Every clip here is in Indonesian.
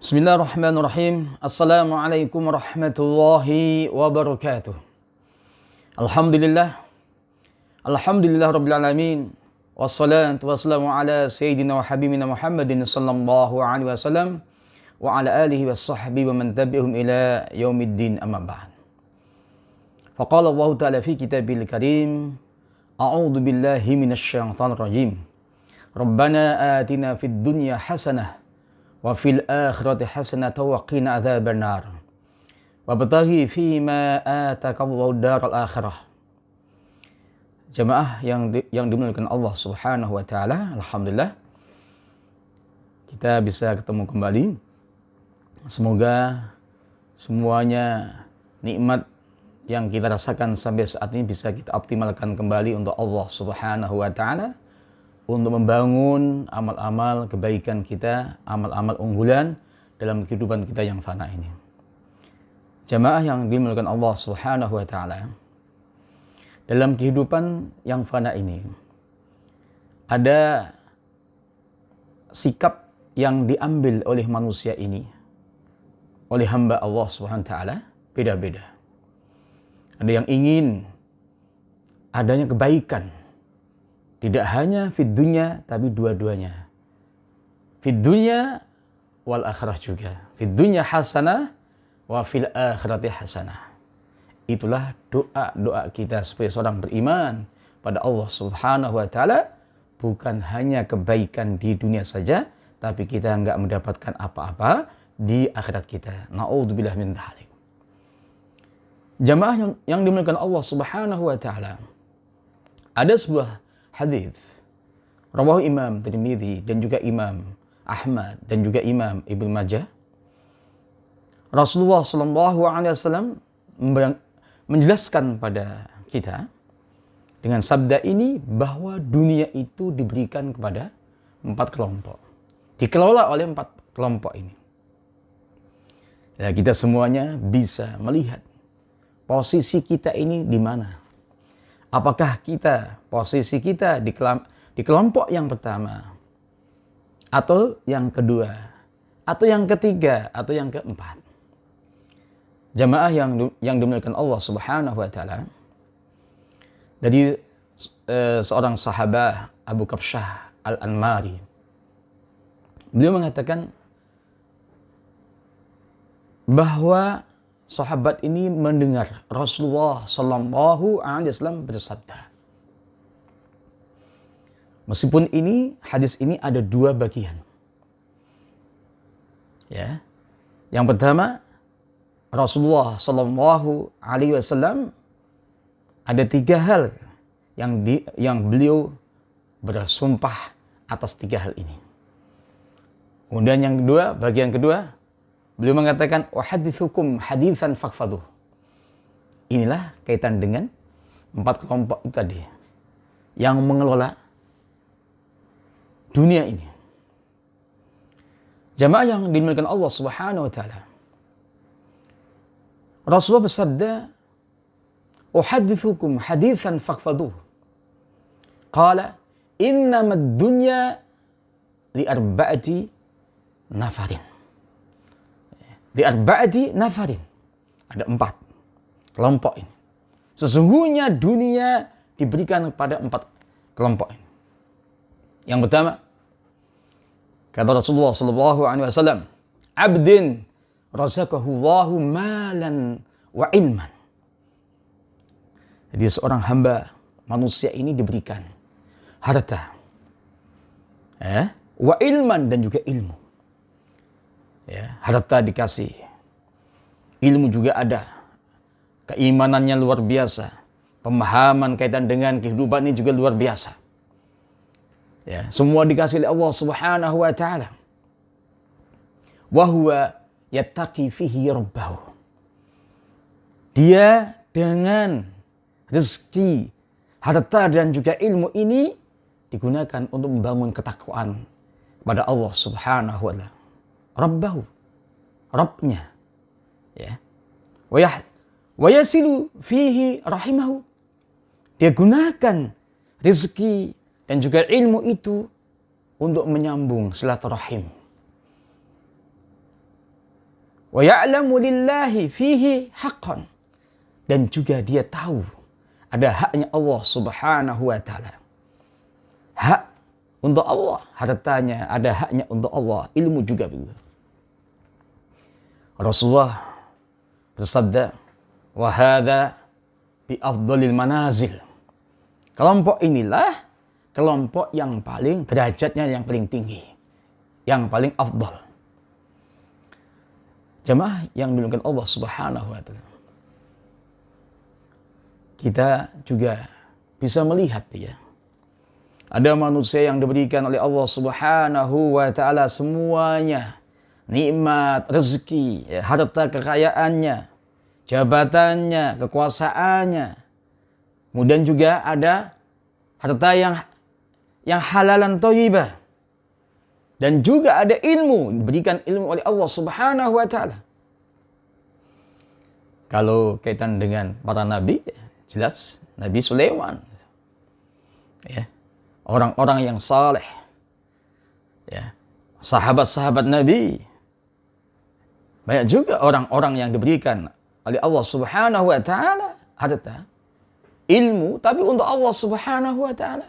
Bismillahirrahmanirrahim. Assalamualaikum warahmatullahi wabarakatuh. Alhamdulillah. Alhamdulillah rabbil alamin. Wassalatu wassalamu ala sayyidina wa habibina Muhammadin sallallahu alaihi wasallam wa ala alihi wa sahbihi wa man tabi'ahum ila yaumiddin amma ba'd. Faqala Allah ta'ala fi kitabil karim, a'udzu billahi minasy syaithanir rajim. Rabbana atina fid dunya hasanah wa fil akhirati hasanatan wa qina adzaban nar. Wa bataghi fima ataqallahu daral akhirah. Jamaah yang dimuliakan Allah Subhanahu wa taala, alhamdulillah kita bisa ketemu kembali. Semoga semuanya nikmat yang kita rasakan sampai saat ini bisa kita optimalkan kembali untuk Allah Subhanahu wa taala, untuk membangun amal-amal kebaikan kita, amal-amal unggulan dalam kehidupan kita yang fana ini. Jamaah yang dimuliakan Allah Subhanahu wa taala, dalam kehidupan yang fana ini ada sikap yang diambil oleh manusia ini, oleh hamba Allah Subhanahu wa taala, beda-beda. Ada yang ingin adanya kebaikan, tidak hanya fid dunya, tapi dua-duanya. Fid dunya wal akhirah juga. Fid dunya hasanah wa fil akhirati hasanah. Itulah doa-doa kita sebagai seorang beriman pada Allah Subhanahu wa taala, bukan hanya kebaikan di dunia saja, tapi kita enggak mendapatkan apa-apa di akhirat kita. Na'udzubillah min dzalik. Jamaah yang dimuliakan Allah Subhanahu wa taala, ada sebuah hadis rawahu Imam Tirmidzi dan juga Imam Ahmad dan juga Imam Ibnu Majah. Rasulullah sallallahu alaihi wasallam menjelaskan pada kita dengan sabda ini bahwa dunia itu diberikan kepada 4 kelompok. Dikelola oleh 4 kelompok ini. Ya, kita semuanya bisa melihat posisi kita ini di mana. Apakah posisi kita di kelompok yang pertama, atau yang kedua, atau yang ketiga, atau yang keempat? Jamaah yang dimuliakan Allah Subhanahu wa taala, dari seorang sahabat Abu Kabsyah Al-Anmari, beliau mengatakan bahwa sahabat ini mendengar Rasulullah sallallahu alaihi wasallam bersabda. Meskipun hadis ini ada 2 bagian. Ya. Yang pertama, Rasulullah sallallahu alaihi wasallam ada 3 hal yang beliau bersumpah atas 3 hal ini. Kemudian yang kedua, bagian kedua, beliau mengatakan, "Uhaditsukum haditsan fakhfadhu." Inilah kaitan dengan 4 kelompok itu tadi yang mengelola dunia ini. Jamaah yang dimuliakan Allah Subhanahu wa taala, Rasulullah bersabda, "Uhaditsukum haditsan fakhfadhu." Qala, "Innamad dunya li arba'ati nafarin." Di arba'ati nafarin. Ada 4 kelompok ini. Sesungguhnya dunia diberikan kepada 4 kelompok ini. Yang pertama, kata Rasulullah sallallahu alaihi wasallam, "Abdin razaqahu Allahu malan wa ilman." Jadi seorang hamba manusia ini diberikan harta, wa ilman, dan juga ilmu. Ya, harta dikasih, ilmu juga ada, keimanannya luar biasa, pemahaman kaitan dengan kehidupan ini juga luar biasa. Ya, semua dikasih oleh Allah Subhanahu wa taala. Wa huwa yattaqi fihi rabbahu. Dia dengan rezeki, harta dan juga ilmu ini digunakan untuk membangun ketakwaan kepada Allah Subhanahu wa taala. Rabbahu, Rabbnya, ya. Wa yasilu fihi rahimahu. Dia gunakan rezeki dan juga ilmu itu untuk menyambung silaturahim. Wa ya'lamu lillahi fihi haqqan. Dan juga dia tahu ada haknya Allah Subhanahu wa taala. Hak untuk Allah, hartanya ada haknya untuk Allah, ilmu juga begitu. Rasulullah bersabda, "Wa hadza bi afdhalil manazil." Kelompok inilah kelompok yang paling derajatnya yang paling tinggi, yang paling afdal. Jemaah yang dimuliakan Allah Subhanahu wa taala. Kita juga bisa melihat ya. Ada manusia yang diberikan oleh Allah Subhanahu wa taala semuanya. Nikmat, rezeki, ya, harta kekayaannya, jabatannya, kekuasaannya. Kemudian juga ada harta yang halalan thayyibah. Dan juga ada ilmu, diberikan ilmu oleh Allah Subhanahu wa taala. Kalau kaitan dengan para nabi, jelas Nabi Sulaiman. Ya. Orang-orang yang saleh. Ya. Sahabat-sahabat Nabi. Banyak juga orang-orang yang diberikan oleh Allah Subhanahu wa taala harta, ilmu, tapi untuk Allah Subhanahu wa taala.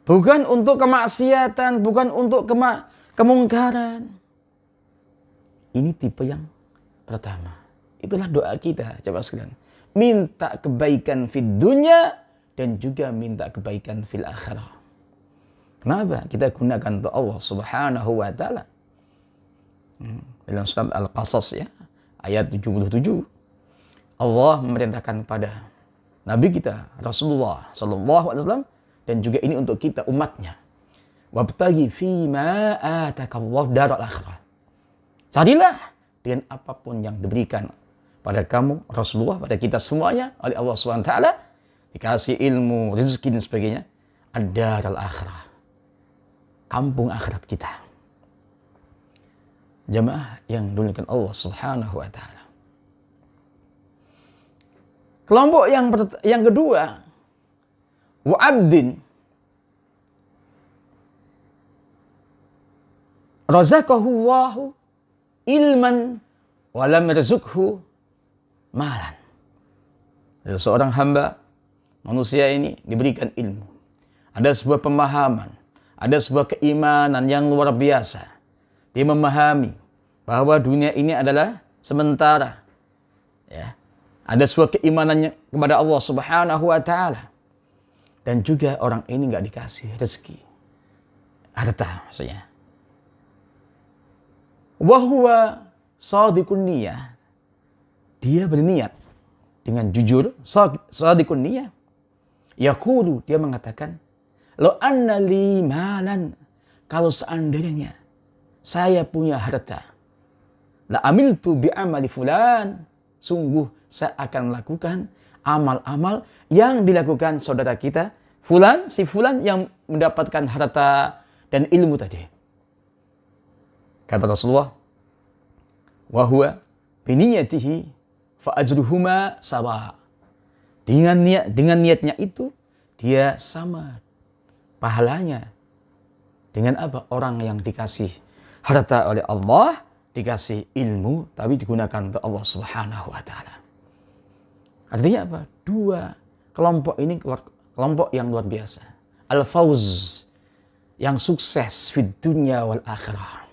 Bukan untuk kemaksiatan, bukan untuk kemungkaran. Ini tipe yang pertama. Itulah doa kita, coba sekalian. Minta kebaikan fid dunya dan juga minta kebaikan fil akhirah. Kenapa? Kita gunakan untuk Allah Subhanahu wa taala. Dalam surat Al-Qasas ya, ayat 77. Allah memerintahkan pada Nabi kita Rasulullah sallallahu alaihi wasallam dan juga ini untuk kita umatnya. Wabtaghi fima atakallahu daral akhirah. Carilah dengan apapun yang diberikan pada kamu Rasulullah, pada kita semuanya oleh Allah Subhanahu wa taala, dikasih ilmu, rezeki dan sebagainya, ad-daral akhirah. Kampung akhirat kita. Jamaah yang dimuliakan Allah Subhanahu wa taala. Kelompok yang kedua, wa abdin razaqahu Allahu ilman wa lam yarzuqhu malan. Ada seorang hamba manusia ini diberikan ilmu. Ada sebuah pemahaman, ada sebuah keimanan yang luar biasa. Dia memahami bahwa dunia ini adalah sementara. Ya. Ada sebuah keimanannya kepada Allah Subhanahu wa taala. Dan juga orang ini enggak dikasih rezeki. Harta maksudnya. Wa huwa shadiqun niyah. Dia berniat dengan jujur, shadiqun niyah. Yaqulu, dia mengatakan, "Lo anna li malan." Kalau seandainya saya punya harta, la amiltu bi amali fulan, sungguh saya akan lakukan amal-amal yang dilakukan saudara kita fulan, si fulan yang mendapatkan harta dan ilmu tadi. Kata Rasulullah, wa huwa bi niyatihi fa ajruhuma sawa. Dengan niatnya itu dia sama pahalanya dengan apa? Orang yang dikasih harta oleh Allah, dikasih ilmu, tapi digunakan untuk Allah Subhanahu wa taala. Artinya apa? Dua kelompok ini kelompok yang luar biasa. Al-Fawz, yang sukses fid dunya wal akhirah.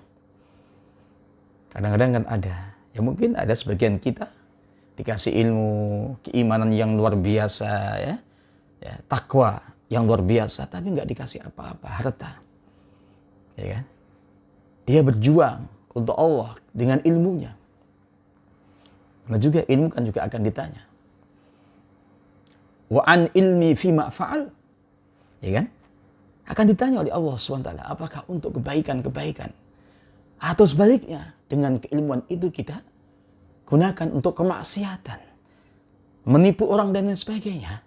Kadang-kadang kan ada, ya mungkin ada sebagian kita dikasih ilmu, keimanan yang luar biasa, ya takwa yang luar biasa, tapi nggak dikasih apa-apa, harta. Ya kan? Dia berjuang untuk Allah dengan ilmunya. Karena juga ilmu kan juga akan ditanya. Wa an ilmi fima fa'al. Ya kan? Akan ditanya oleh Allah SWT. Apakah untuk kebaikan-kebaikan? Atau sebaliknya, dengan keilmuan itu kita gunakan untuk kemaksiatan. Menipu orang dan lain sebagainya.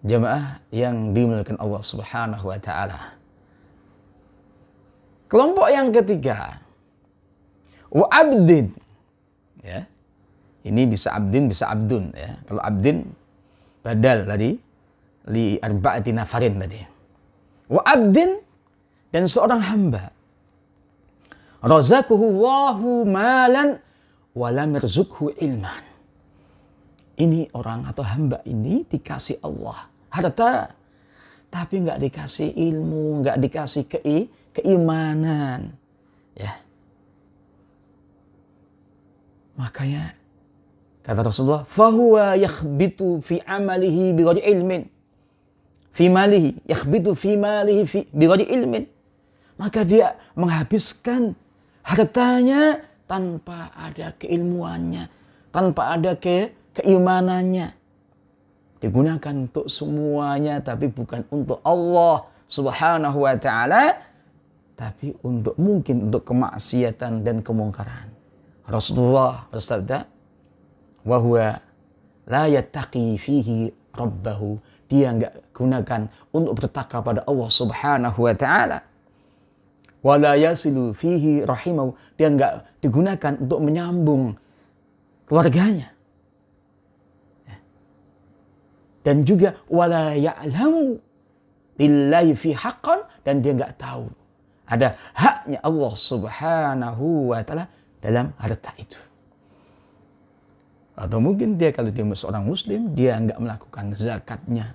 Jamaah yang dimuliakan Allah Subhanahu wa taala. Kelompok yang ketiga, wa abdin, ya, ini bisa abdin, bisa abdun, ya. Kalau abdin badal tadi li arba'ati nafarin tadi. Wa abdin, dan seorang hamba razaqahu Allahu malan wa lam yarzuqhu ilman. Ini orang atau hamba ini dikasih Allah harta, tapi nggak dikasih ilmu, nggak dikasih keimanan. Ya. Makanya kata Rasulullah, fahuwa yakhbitu fi amalihi bighairi ilmin. Fi malihi, yakhbitu fi malihi bighairi ilmin. Maka dia menghabiskan hartanya tanpa ada keilmuannya, tanpa ada keimanannya. Digunakan untuk semuanya, tapi bukan untuk Allah Subhanahu wa ta'ala, tapi mungkin untuk kemaksiatan dan kemungkaran. Rasulullah bersabda, wa huwa la yattaqi fihi rabbahu. Dia enggak gunakan untuk bertakwa pada Allah Subhanahu wa ta'ala. Wa la yasilu fihi rahimahu. Dia enggak digunakan untuk menyambung keluarganya. Dan juga wala ya'lamu lillahi fi haqqan, dan dia enggak tahu ada haknya Allah Subhanahu wa ta'ala dalam harta itu. Atau mungkin dia, kalau dia seorang muslim, dia enggak melakukan zakatnya,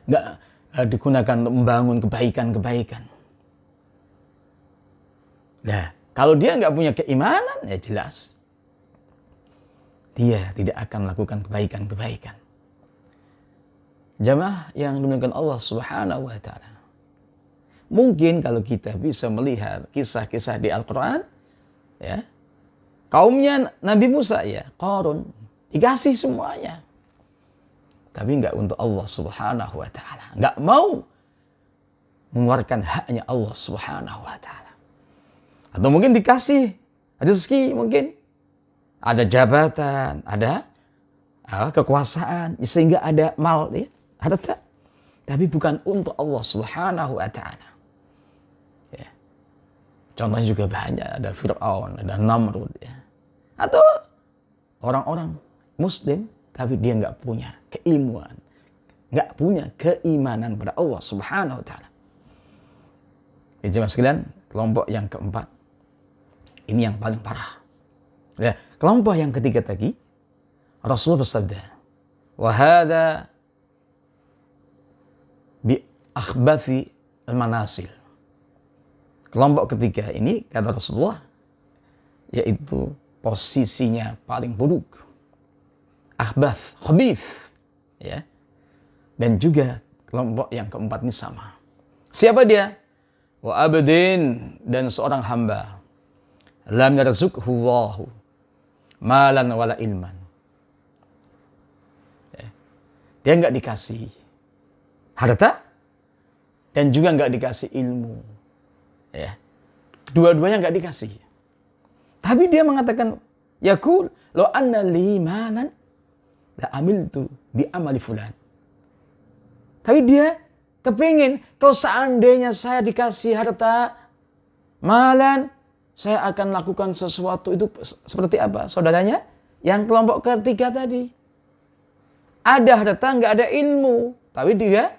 enggak digunakan untuk membangun kebaikan-kebaikan. Nah, kalau dia enggak punya keimanan, ya jelas dia tidak akan melakukan kebaikan-kebaikan. Jamaah yang dimuliakan Allah Subhanahu wa ta'ala. Mungkin kalau kita bisa melihat kisah-kisah di Al-Quran, ya, kaumnya Nabi Musa, ya, Qarun, dikasih semuanya. Tapi enggak untuk Allah Subhanahu wa ta'ala. Enggak mau mengeluarkan haknya Allah Subhanahu wa ta'ala. Atau mungkin dikasih rezeki, mungkin ada jabatan, ada kekuasaan, sehingga ada mal, ya, harta, tapi bukan untuk Allah Subhanahu wa ta'ala. Ya. Contohnya juga banyak, ada Fir'aun, ada Namrud, ya. Atau orang-orang muslim, tapi dia nggak punya keilmuan, nggak punya keimanan pada Allah Subhanahu wa ta'ala. Ya, jemaah sekalian, kelompok yang keempat, ini yang paling parah. Ya, kelompok yang ketiga tadi, Rasulullah bersabda, wa hadza bi akhbathi al-manasil. Kelompok ketiga ini, kata Rasulullah, yaitu posisinya paling buruk. Akhbath, khabith, ya. Dan juga kelompok yang keempat ini sama. Siapa dia? Wa abdin, dan seorang hamba, lam yarzuqhu Allahu malan wala ilman. Ya. Dia enggak dikasih harta dan juga enggak dikasih ilmu. Ya. Kedua-duanya enggak dikasih. Tapi dia mengatakan, yaqul law anna li malan la amiltu bi amali fulan. Tapi dia kepingin, kalau seandainya saya dikasih harta, malan, saya akan lakukan sesuatu itu seperti apa? Saudaranya yang kelompok ketiga tadi. Ada harta, nggak ada ilmu. Tapi dia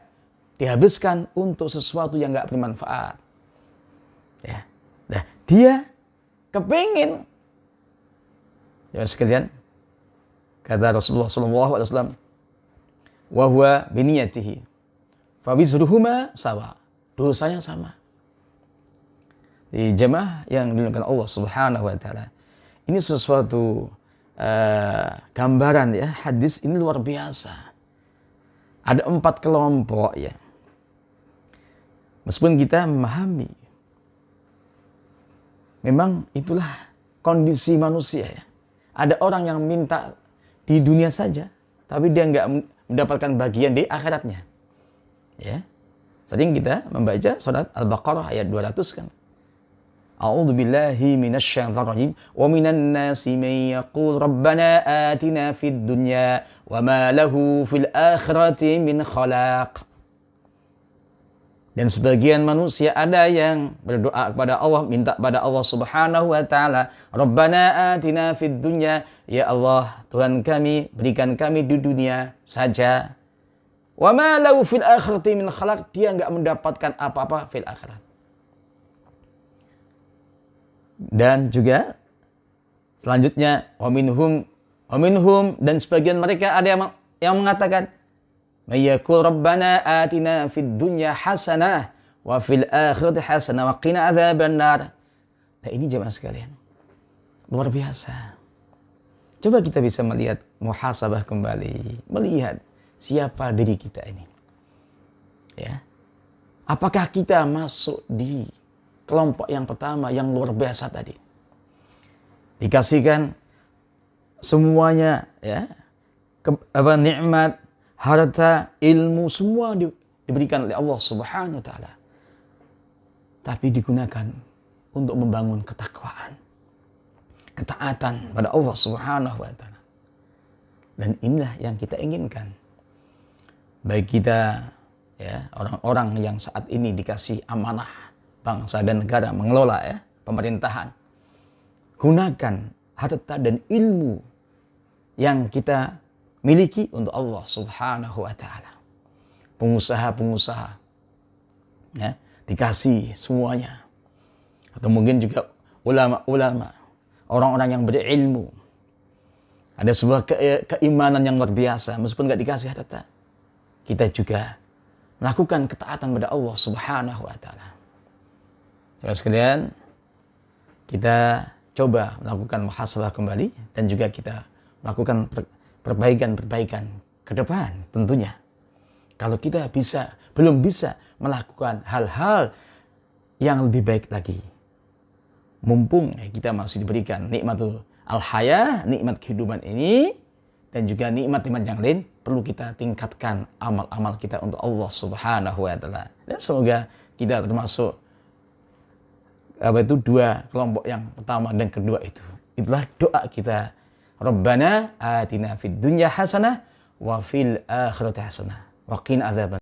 dihabiskan untuk sesuatu yang nggak bermanfaat. Ya. Nah, dia kepingin. Ya sekalian, kata Rasulullah SAW, wa huwa biniyatihi fa wizruhuma sawa. Dosanya sama. Di jemaah yang dimuliakan Allah Subhanahu wa ta'ala. Ini sesuatu gambaran, ya, hadis ini luar biasa. Ada 4 kelompok, ya. Meskipun kita memahami, memang itulah kondisi manusia, ya. Ada orang yang minta di dunia saja, tapi dia nggak mendapatkan bagian di akhiratnya. Ya. Sering kita membaca surat Al-Baqarah ayat 200 kan. A'udzu billahi minasyaitonir rajim. Wa minan nasi may yaqul rabbana atina fid dunya wa ma lahu fil akhirati min khalaq. Dan sebagian manusia ada yang berdoa kepada Allah, minta pada Allah Subhanahu wa ta'ala, Rabbana atina fid dunya, ya Allah, Tuhan kami, berikan kami di dunia saja. Wa ma lahu fil akhirati min khalaq, dia enggak mendapatkan apa-apa fil akhirat. Dan juga selanjutnya wa minhum dan sebagian mereka ada yang mengatakan mayyaqul rabbana atina fid dunya hasanah wa fil akhirati hasanah wa qina adzabannar. Nah, ini jemaah sekalian, luar biasa. Coba kita bisa melihat, muhasabah kembali, melihat siapa diri kita ini. Ya. Apakah kita masuk di kelompok yang pertama yang luar biasa tadi? Dikasihkan semuanya, ya, nikmat, harta, ilmu, semua diberikan oleh Allah Subhanahu wa taala. Tapi digunakan untuk membangun ketakwaan, ketaatan pada Allah Subhanahu wa taala. Dan inilah yang kita inginkan. Baik kita, ya, orang-orang yang saat ini dikasih amanah bangsa dan negara mengelola, ya, pemerintahan. Gunakan harta dan ilmu yang kita miliki untuk Allah Subhanahu wa taala. Pengusaha-pengusaha, ya, dikasih semuanya. Atau mungkin juga ulama-ulama, orang-orang yang berilmu. Ada sebuah keimanan yang luar biasa, meskipun nggak dikasih harta, kita juga melakukan ketaatan pada Allah Subhanahu wa taala. Saudara sekalian, kita coba melakukan muhasabah kembali dan juga kita melakukan perbaikan-perbaikan ke depan tentunya. Kalau kita belum bisa melakukan hal-hal yang lebih baik lagi. Mumpung kita masih diberikan nikmatul al-haya, nikmat kehidupan ini, dan juga nikmat-nikmat yang lain, perlu kita tingkatkan amal-amal kita untuk Allah Subhanahu wa taala. Dan semoga kita termasuk dua kelompok yang pertama dan kedua itu. Itulah doa kita. Rabbana atina fid dunya hasanah wa fil akhirati hasanah wa qina adzaban